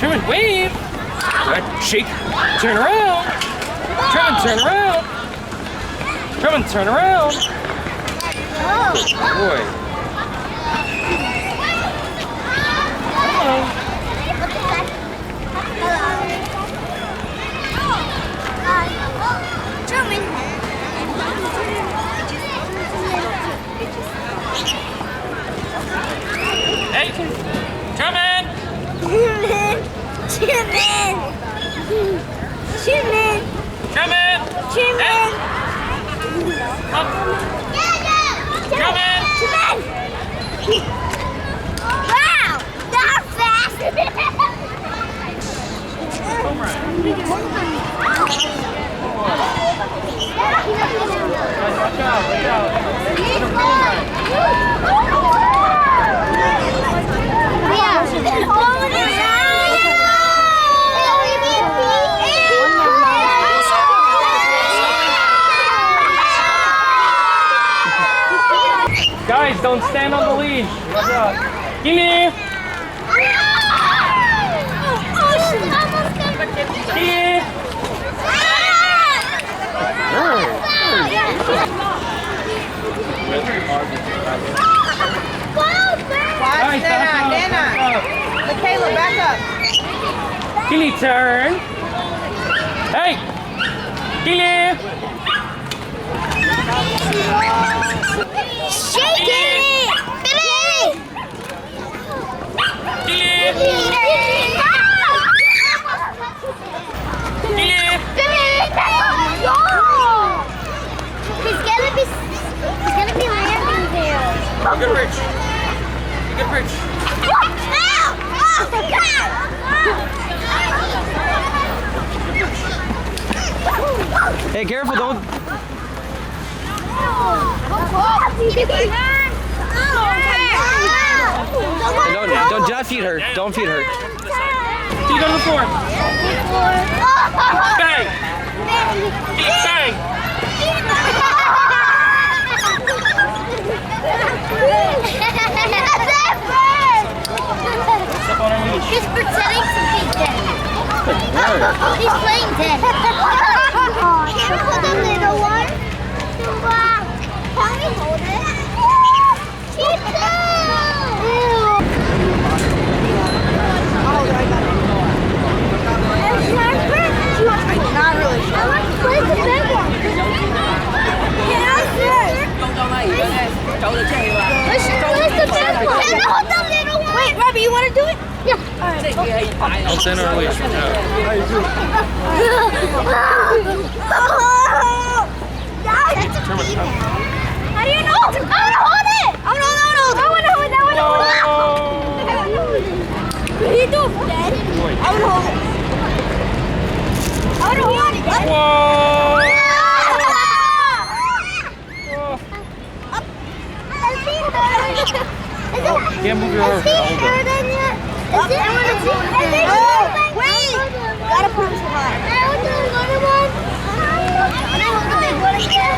Truman, wave. Shake. Turn around. Truman, turn around. Truman, turn around. Oh, boy. Hello. Truman. Hey, Truman. Truman. Truman. Truman. Truman. Truman. Up. Truman. Truman. Wow, that fast. Watch out, watch out. Guys, don't stand on the leash. Watch out. Kili! Kili! Watch Dana. Michaela, back up. Kili, turn. Hey! Kili! Shake it! Billy! Kili! Kili! He's gonna be landing there. Good bridge. Good bridge. Hey, careful, don't. Don't just feed her. Don't feed her. Can you go to the floor? Bang! Bang! He's pretending to be dead. He's playing dead. Careful, the little one. Can we hold it? She's Not really sure. I want to play the big one. Let's play the big one. Can we hold the little one? Wait, Robbie, you want to do it? Yeah. Don't stand on our leash. How do you know? I want to hold it! I want to hold it! What are you doing, Dad? I want to hold it. I want to hold it, Dad. Whoa! Can't move your arm. Is he hurt in yet? Oh, wait! Gotta put him high. I hold the little one. And I hold the big one again.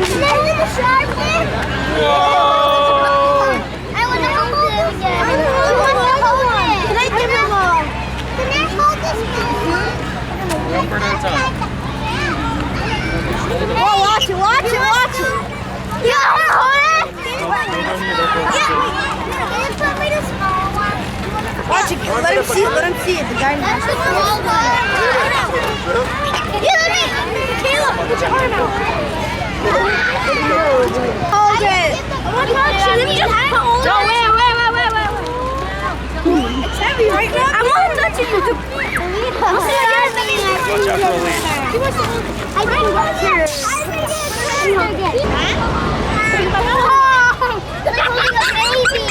Can I hold the shark thing? Whoa! I want to hold it again. I want to hold it. Can I give him a... Can I hold this one? One bird at a time. Oh, watch it. You want to hold it? Put me the small one. Watch it. Let him see it. The guy That's the small one. Yeah, let me. Caleb, put your arm out. Hold it. Let me just hold it. No, wait. It's heavy right now. I want to touch it. Watch out for the leash. I didn't want to. They're holding a baby.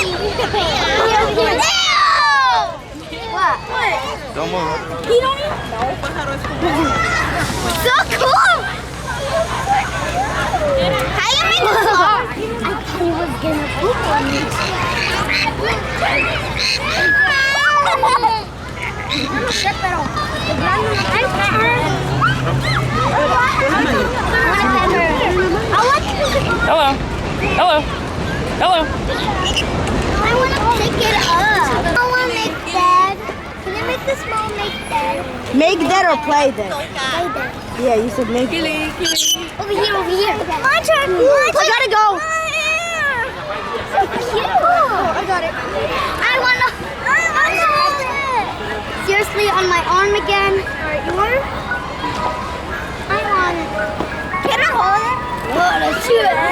What? Don't move. He don't even know. So cool. How you make this song? I thought he was gonna poop on me. Hello. I want to pick it up. I want to make Dad. Can you make like the small make dead. Make dead or play dead? Play dead. Yeah, you said make dead. Over here, over here. My turn. I gotta go. I got it. I wanna hold it. Seriously, on my arm again. Alright, you want it? I want it. Can I hold it? Oh, that's too